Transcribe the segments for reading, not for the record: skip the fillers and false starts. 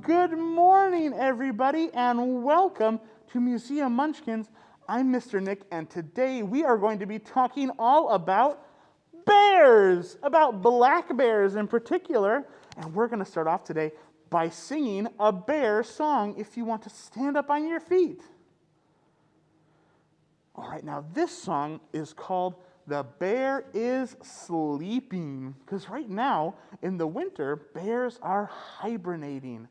Good morning, everybody, and welcome to Museum Munchkins. I'm Mr. Nick, and today we are going to be talking all about bears, about black bears in particular. And we're going to start off today by singing a bear song if you want to stand up on your feet. All right, now this song is called "The Bear is Sleeping," because right now in the winter, bears are hibernating.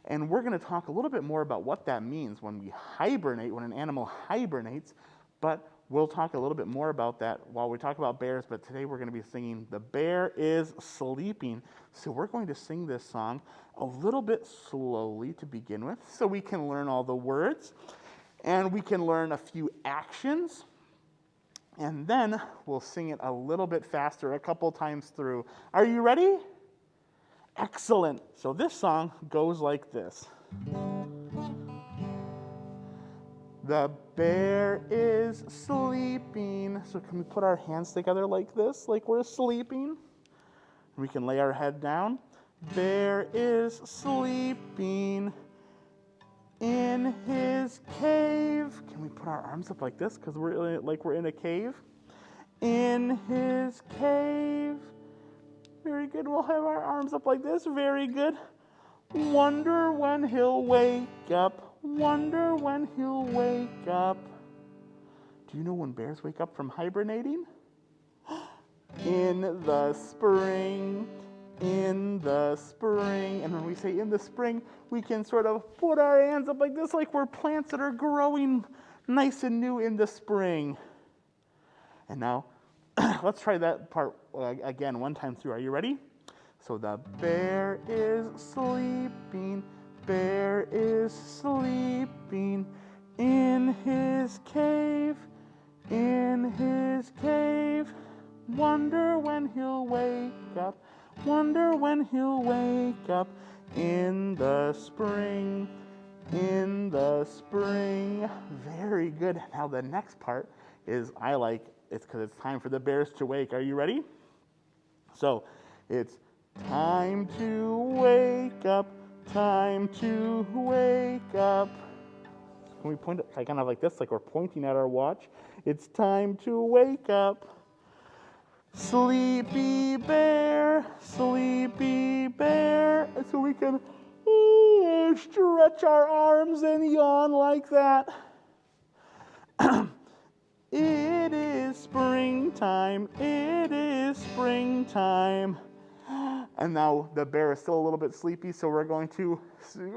And we're going to talk a little bit more about what that means when we hibernate, when an animal hibernates. But we'll talk a little bit more about that while we talk about bears. But today we're going to be singing "The Bear is Sleeping." So we're going to sing this song a little bit slowly to begin with so we can learn all the words. And we can learn a few actions. And then we'll sing it a little bit faster, a couple times through. Are you ready? Excellent. So this song goes like this. The bear is sleeping. So can we put our hands together like this, like we're sleeping? We can lay our head down. Bear is sleeping in his cave. Can we put our arms up like this because we're in a cave? In his cave. Very good. We'll have our arms up like this. Very good. Wonder when he'll wake up. Wonder when he'll wake up. Do you know when bears wake up from hibernating? In the spring. In the spring. And when we say in the spring, we can sort of put our hands up like this, like we're plants that are growing nice and new in the spring. And now, let's try that part again one time through. Are you ready? So the bear is sleeping. Bear is sleeping in his cave. In his cave. Wonder when he'll wake up. Wonder when he'll wake up in the spring, in the spring. Very good. Now the next part is it's because it's time for the bears to wake. Are you ready? So it's time to wake up, time to wake up. Can we point it kind of like this, like we're pointing at our watch? It's time to wake up. Sleepy bear, sleepy bear. So we can stretch our arms and yawn like that. It is springtime, it is springtime. And now the bear is still a little bit sleepy, so we're going to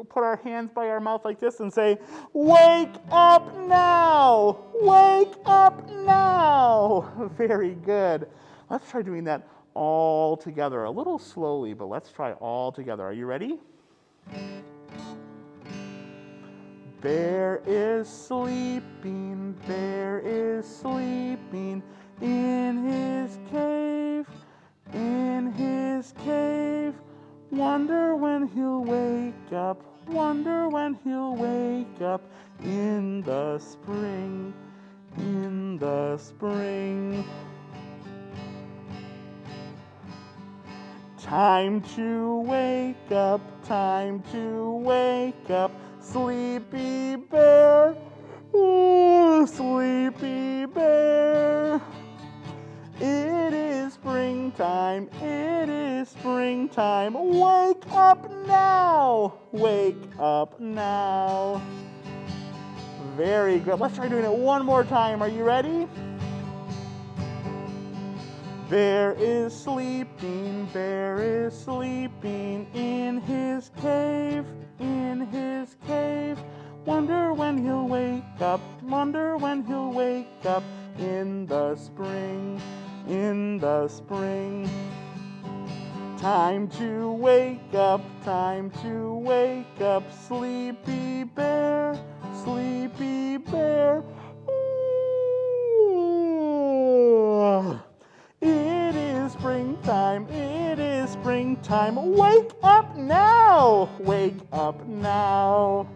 put our hands by our mouth like this and say, "Wake up now! Wake up now!" Very good. Let's try doing that all together, a little slowly, but let's try all together. Are you ready? Bear is sleeping, bear is sleeping in his cave, in his cave. Wonder when he'll wake up, wonder when he'll wake up in the spring, in the spring. Time to wake up, time to wake up, sleepy bear, ooh, sleepy bear. It is springtime, it is springtime, wake up now, wake up now. Very good. Let's try doing it one more time. Are you ready? Bear is sleeping, bear is sleeping in his cave, in his cave. Wonder when he'll wake up, wonder when he'll wake up in the spring, in the spring. Time to wake up, time to wake up, sleepy bear, sleepy bear. Ooh. It is springtime, it is springtime. Wake up now, wake up now.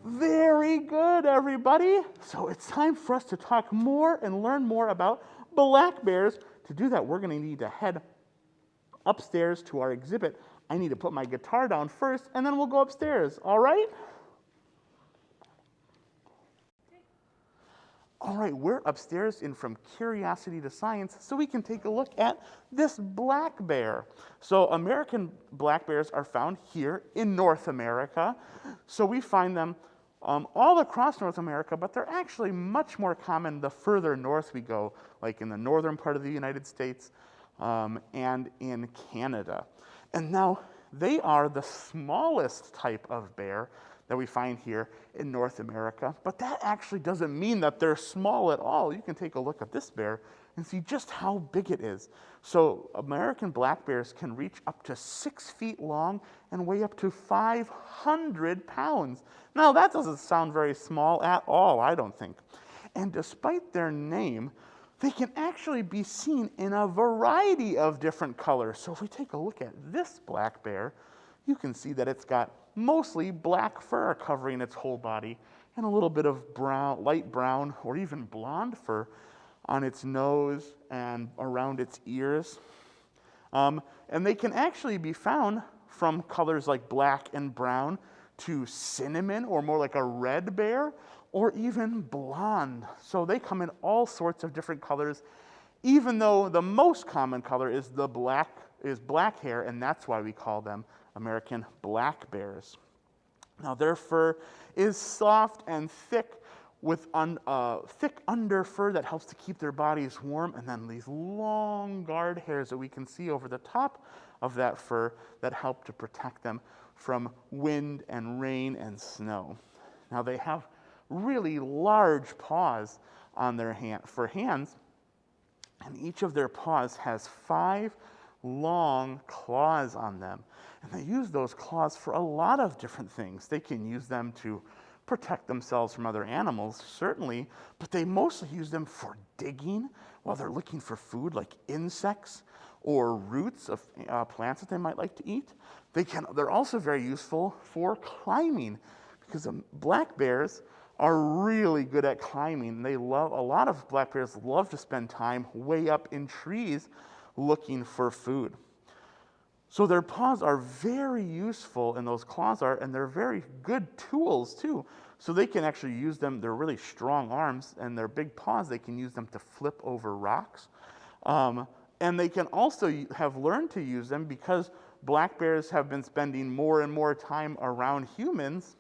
Very good, everybody. So it's time for us to talk more and learn more about black bears. To do that, we're going to need to head upstairs to our exhibit I need to put my guitar down first, and then we'll go upstairs, all right? All right, we're upstairs in From Curiosity to Science, so we can take a look at this black bear. So American black bears are found here in North America. So we find them all across North America, but they're actually much more common the further north we go, like in the northern part of the United States and in Canada. And now they are the smallest type of bear that we find here in North America, but that actually doesn't mean that they're small at all. You can take a look at this bear and see just how big it is. So American black bears can reach up to 6 feet long and weigh up to 500 pounds. Now that doesn't sound very small at all, I don't think. And despite their name, they can actually be seen in a variety of different colors. So if we take a look at this black bear, you can see that it's got mostly black fur covering its whole body and a little bit of brown, light brown or even blonde fur on its nose and around its ears. And they can actually be found from colors like black and brown to cinnamon or more like a red bear or even blonde. So they come in all sorts of different colors, even though the most common color is black hair, and that's why we call them American black bears. Now their fur is soft and thick with thick under fur that helps to keep their bodies warm, and then these long guard hairs that we can see over the top of that fur that help to protect them from wind and rain and snow. Now they have really large paws on their hands, and each of their paws has 5 long claws on them. And they use those claws for a lot of different things. They can use them to protect themselves from other animals, certainly, but they mostly use them for digging while they're looking for food, like insects or roots of plants that they might like to eat. They're also very useful for climbing, because black bears are really good at climbing. A lot of black bears love to spend time way up in trees looking for food. So their paws are very useful, and those claws are, and they're very good tools too. So they can actually use them, they're really strong arms, and their big paws, they can use them to flip over rocks. And they can also have learned to use them because black bears have been spending more and more time around humans.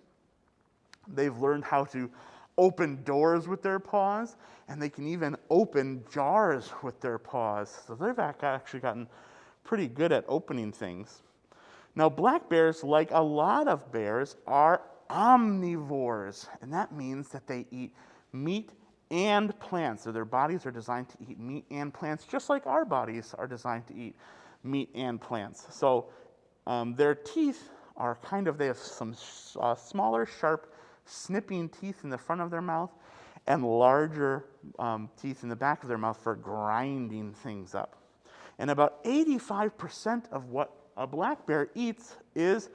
They've learned how to open doors with their paws, and they can even open jars with their paws. So they've actually gotten pretty good at opening things. Now, black bears, like a lot of bears, are omnivores, and that means that they eat meat and plants. So their bodies are designed to eat meat and plants, just like our bodies are designed to eat meat and plants. So their teeth are they have some smaller, sharp, snipping teeth in the front of their mouth and larger teeth in the back of their mouth for grinding things up. And about 85% of what a black bear eats is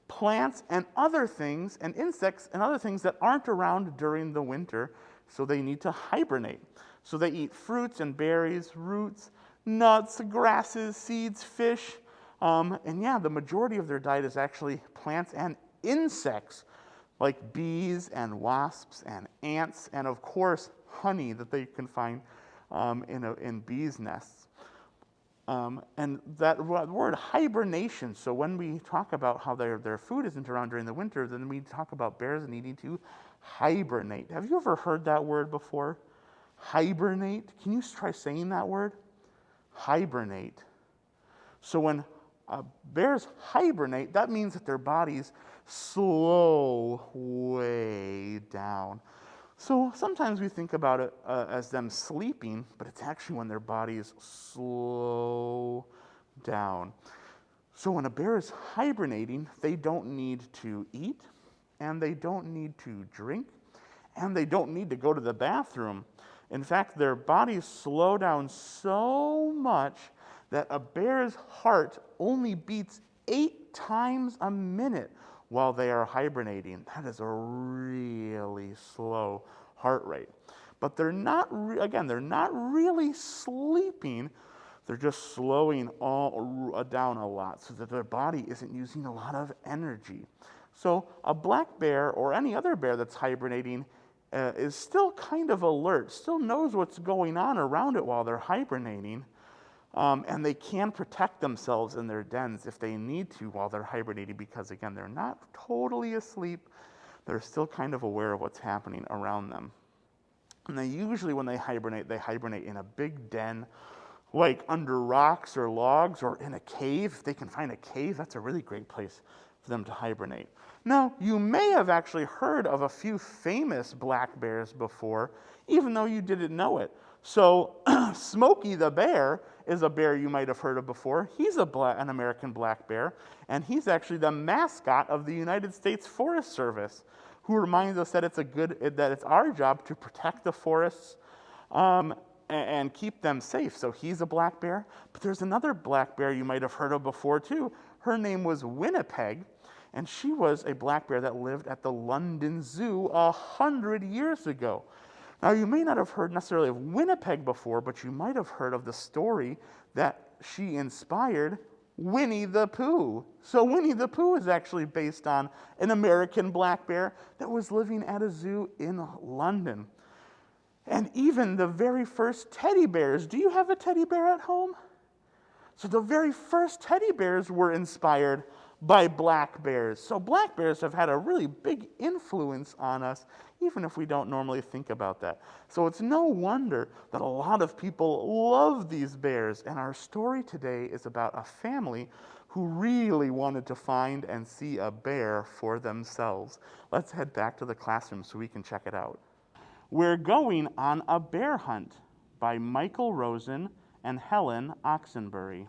plants and other things, and insects and other things that aren't around during the winter, so they need to hibernate. So they eat fruits and berries, roots, nuts, grasses, seeds, fish, and yeah, the majority of their diet is actually plants and insects, like bees and wasps and ants, and of course, honey that they can find in bees' nests. And that word hibernation, so when we talk about how their food isn't around during the winter, then we talk about bears needing to hibernate. Have you ever heard that word before? Hibernate? Can you try saying that word? Hibernate. So when bears hibernate, that means that their bodies slow way down. So sometimes we think about it as them sleeping, but it's actually when their bodies slow down. So when a bear is hibernating, they don't need to eat, and they don't need to drink, and they don't need to go to the bathroom. In fact, their bodies slow down so much that a bear's heart only beats 8 times a minute while they are hibernating. That is a really slow heart rate. But they're not, they're not really sleeping. They're just slowing down a lot so that their body isn't using a lot of energy. So a black bear or any other bear that's hibernating is still kind of alert, still knows what's going on around it while they're hibernating. And they can protect themselves in their dens if they need to while they're hibernating because, again, they're not totally asleep. They're still kind of aware of what's happening around them. And they usually, when they hibernate in a big den, like under rocks or logs or in a cave. If they can find a cave, that's a really great place for them to hibernate. Now, you may have actually heard of a few famous black bears before, even though you didn't know it. So Smokey the Bear is a bear you might have heard of before. He's an American black bear, and he's actually the mascot of the United States Forest Service, who reminds us that it's our job to protect the forests and keep them safe. So he's a black bear. But there's another black bear you might have heard of before too. Her name was Winnipeg, and she was a black bear that lived at the London Zoo 100 years ago. Now, you may not have heard necessarily of Winnipeg before, but you might have heard of the story that she inspired Winnie the Pooh. So Winnie the Pooh is actually based on an American black bear that was living at a zoo in London. And even the very first teddy bears. Do you have a teddy bear at home? So the very first teddy bears were inspired by black bears. So black bears have had a really big influence on us, even if we don't normally think about that. So it's no wonder that a lot of people love these bears. And our story today is about a family who really wanted to find and see a bear for themselves. Let's head back to the classroom so we can check it out. We're Going on a Bear Hunt by Michael Rosen and Helen Oxenbury.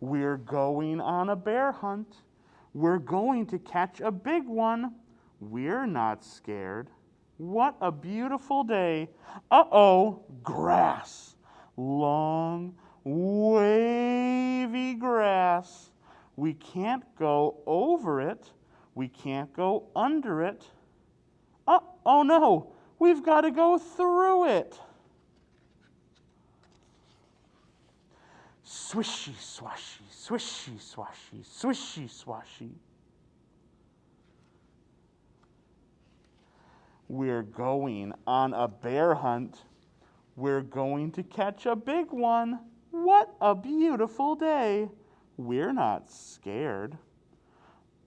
We're going on a bear hunt. We're going to catch a big one. We're not scared. What a beautiful day. Uh-oh, grass. Long, wavy grass. We can't go over it. We can't go under it. Oh no, we've got to go through it. Swishy, swashy, swishy, swashy, swishy, swashy. We're going on a bear hunt. We're going to catch a big one. What a beautiful day. We're not scared.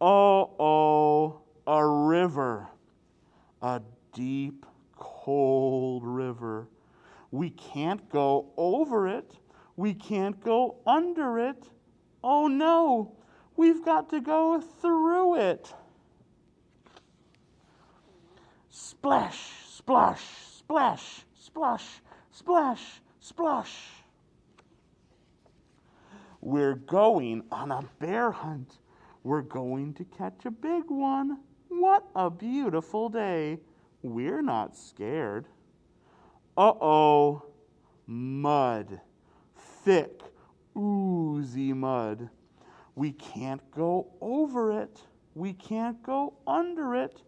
Uh-oh, a river. A deep, cold river. We can't go over it. We can't go under it. Oh no, we've got to go through it. Splash, splash, splash, splash, splash, splash. We're going on a bear hunt. We're going to catch a big one. What a beautiful day. We're not scared. Uh-oh, mud. Thick, oozy mud. We can't go over it. We can't go under it.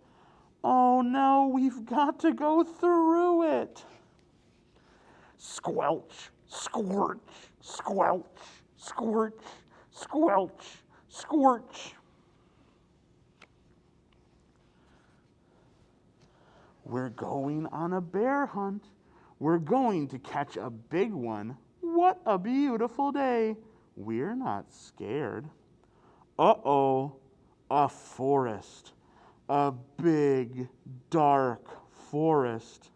Oh no, we've got to go through it. Squelch, squirch, squelch, squirch, squelch, squirch. We're going on a bear hunt. We're going to catch a big one. What a beautiful day. We're not scared. Uh-oh, a forest. A big, dark forest.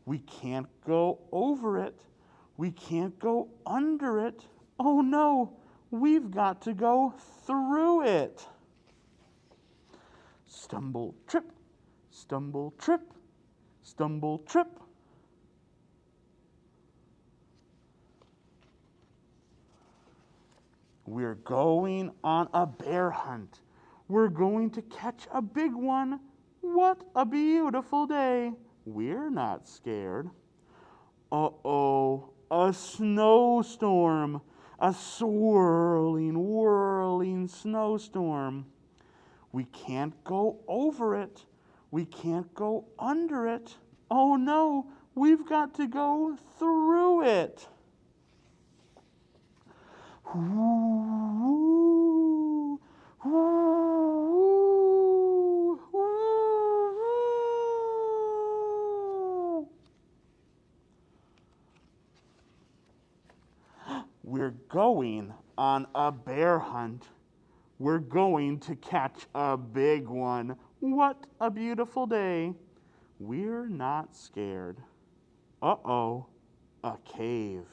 We can't go over it. We can't go under it. Oh no, we've got to go through it. Stumble, trip, stumble, trip, stumble, trip. We're going on a bear hunt. We're going to catch a big one. What a beautiful day. We're not scared. Uh-oh, a snowstorm. A swirling, whirling snowstorm. We can't go over it. We can't go under it. Oh no, We've got to go through it. Ooh, ooh, ooh, ooh. We're going on a bear hunt. We're going to catch a big one. What a beautiful day. We're not scared. Uh-oh, a cave.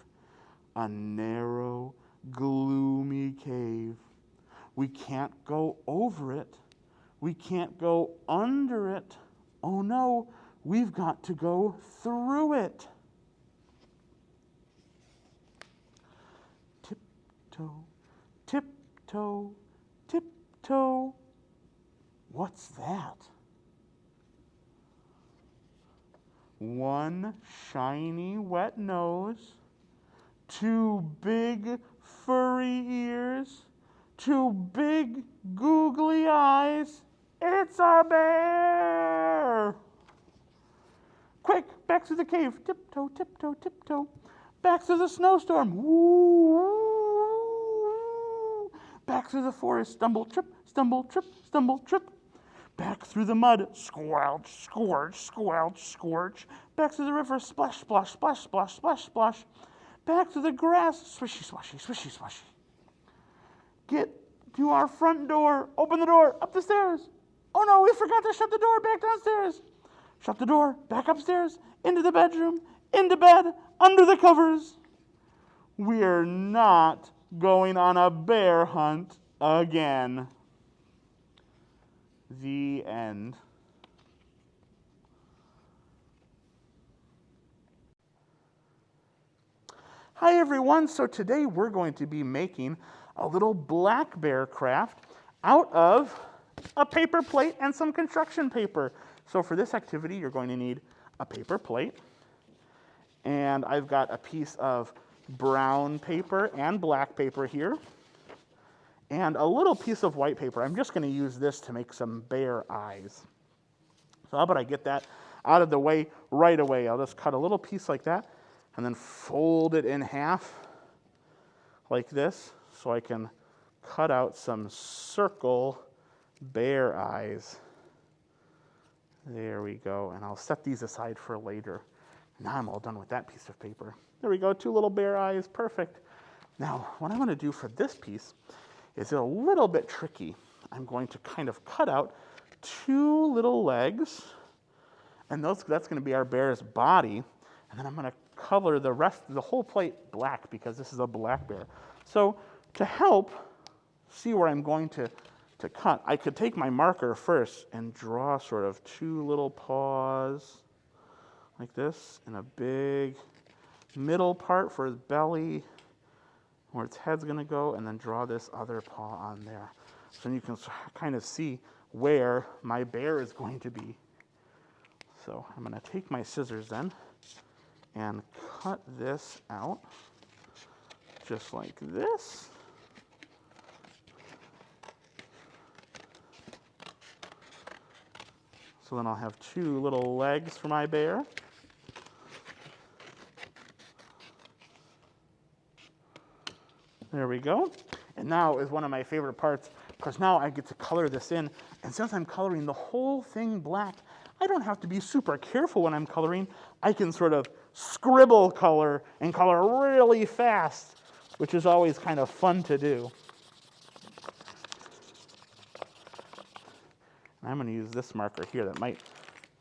A narrow, gloomy cave. We can't go over it. We can't go under it. Oh no, we've got to go through it. Tiptoe, tiptoe, tiptoe. What's that? One shiny wet nose, two big furry ears, two big googly eyes. It's a bear! Quick, back through the cave. Tiptoe, tiptoe, tiptoe. Back through the snowstorm. Woo! Back through the forest. Stumble, trip, stumble, trip, stumble, trip. Back through the mud. Squelch, scorch, squelch, scorch. Back through the river. Splash, splash, splash, splash, splash, splash. Back to the grass. Swishy, swashy, swishy, swashy. Get to our front door. Open the door. Up the stairs. Oh no, we forgot to shut the door. Back downstairs. Shut the door. Back upstairs. Into the bedroom. Into bed. Under the covers. We're not going on a bear hunt again. The end. Hi everyone, so today we're going to be making a little black bear craft out of a paper plate and some construction paper. So for this activity you're going to need a paper plate, and I've got a piece of brown paper and black paper here, and a little piece of white paper. I'm just going to use this to make some bear eyes. So how about I get that out of the way right away. I'll just cut a little piece like that and then fold it in half like this so I can cut out some circle bear eyes. There we go, and I'll set these aside for later. Now I'm all done with that piece of paper. There we go, 2 little bear eyes, perfect. Now, what I'm going to do for this piece is a little bit tricky. I'm going to kind of cut out 2 little legs, and that's going to be our bear's body, and then I'm going to color the whole plate black because this is a black bear. So to help see where I'm going to cut, I could take my marker first and draw sort of 2 little paws like this, and a big middle part for his belly, where its head's going to go, and then draw this other paw on there. So you can kind of see where my bear is going to be. So I'm going to take my scissors then and cut this out just like this. So then I'll have 2 little legs for my bear. There we go. And now is one of my favorite parts, because now I get to color this in. And since I'm coloring the whole thing black, I don't have to be super careful when I'm coloring. I can sort of scribble color and color really fast, which is always kind of fun to do. I'm going to use this marker here that might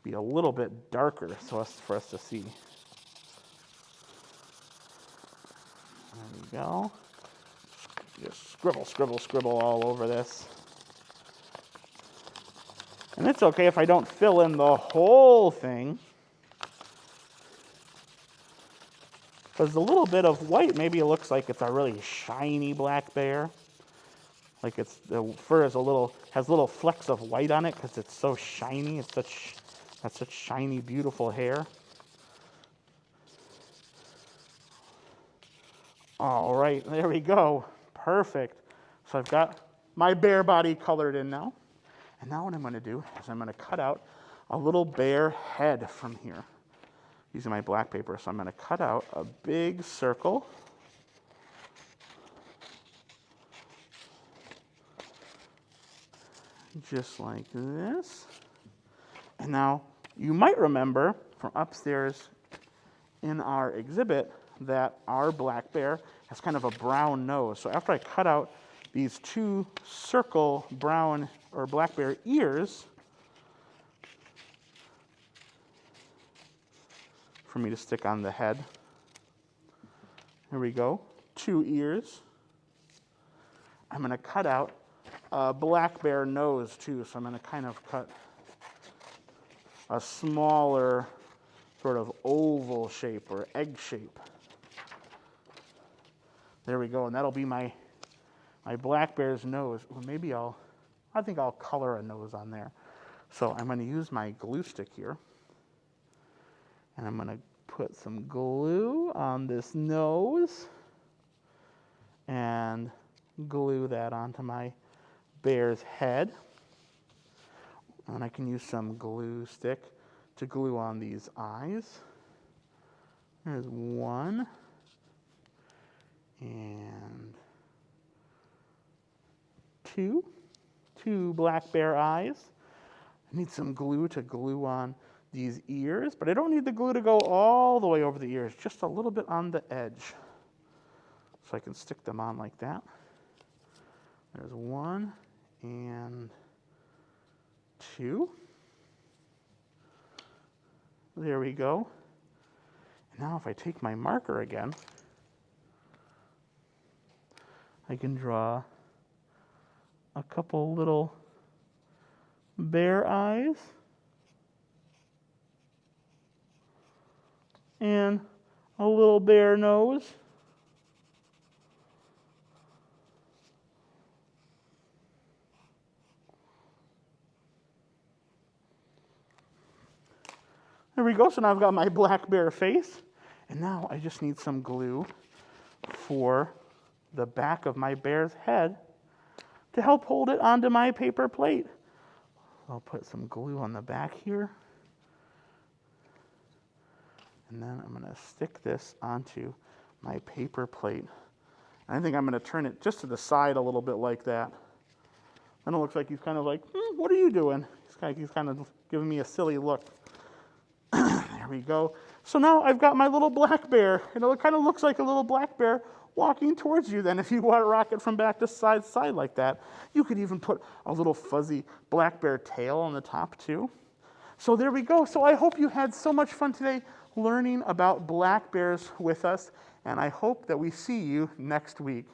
be a little bit darker for us to see. There we go. Just scribble, scribble, scribble all over this. And it's okay if I don't fill in the whole thing, because the little bit of white maybe it looks like it's a really shiny black bear. Like the fur has little flecks of white on it because it's so shiny. It's such shiny, beautiful hair. All right, there we go. Perfect. So I've got my bear body colored in now. And now what I'm going to do is I'm going to cut out a little bear head from here. using my black paper. So I'm going to cut out a big circle. Just like this. And now you might remember from upstairs in our exhibit that our black bear has kind of a brown nose. So after I cut out these two circle brown or black bear ears for me to stick on the head. There we go, 2 ears. I'm going to cut out a black bear nose too, so I'm going to kind of cut a smaller sort of oval shape or egg shape. There we go, and that'll be my black bear's nose. Or maybe I think I'll color a nose on there. So I'm going to use my glue stick here, and I'm going to put some glue on this nose and glue that onto my bear's head. And I can use some glue stick to glue on these eyes. There's one. And two black bear eyes. I need some glue to glue on these ears, but I don't need the glue to go all the way over the ears, just a little bit on the edge. So I can stick them on like that. There's 1 and 2. There we go. And now if I take my marker again, I can draw a couple little bear eyes and a little bear nose. There we go. So now I've got my black bear face. And now I just need some glue for the back of my bear's head to help hold it onto my paper plate. I'll put some glue on the back here. And then I'm going to stick this onto my paper plate. And I think I'm going to turn it just to the side a little bit like that. Then it looks like he's kind of like, what are you doing? He's kind of giving me a silly look. There we go. So now I've got my little black bear. And it kind of looks like a little black bear walking towards you. Then if you want to rock it from back to side like that, you could even put a little fuzzy black bear tail on the top too. So there we go. So I hope you had so much fun today learning about black bears with us, and I hope that we see you next week.